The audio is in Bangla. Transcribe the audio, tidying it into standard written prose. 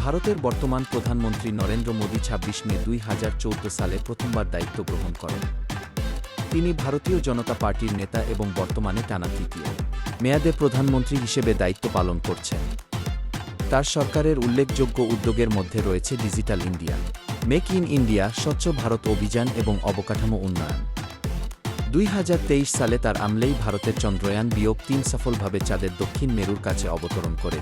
ভারতের বর্তমান প্রধানমন্ত্রী নরেন্দ্র মোদী ২৬ মে ২০১৪ সালে প্রথমবার দায়িত্ব গ্রহণ করেন। তিনি ভারতীয় জনতা পার্টির নেতা এবং বর্তমানে টানা তৃতীয় মেয়াদে প্রধানমন্ত্রী হিসেবে দায়িত্ব পালন করছেন। তার সরকারের উল্লেখযোগ্য উদ্যোগের মধ্যে রয়েছে digital India, make in India, স্বচ্ছ ভারত অভিযান এবং অবকাঠামো উন্নয়ন। ২০২৩ সালে তার আমলেই ভারতের চন্দ্রয়ান-৩ সফলভাবে চাঁদের দক্ষিণ মেরুর কাছে অবতরণ করে।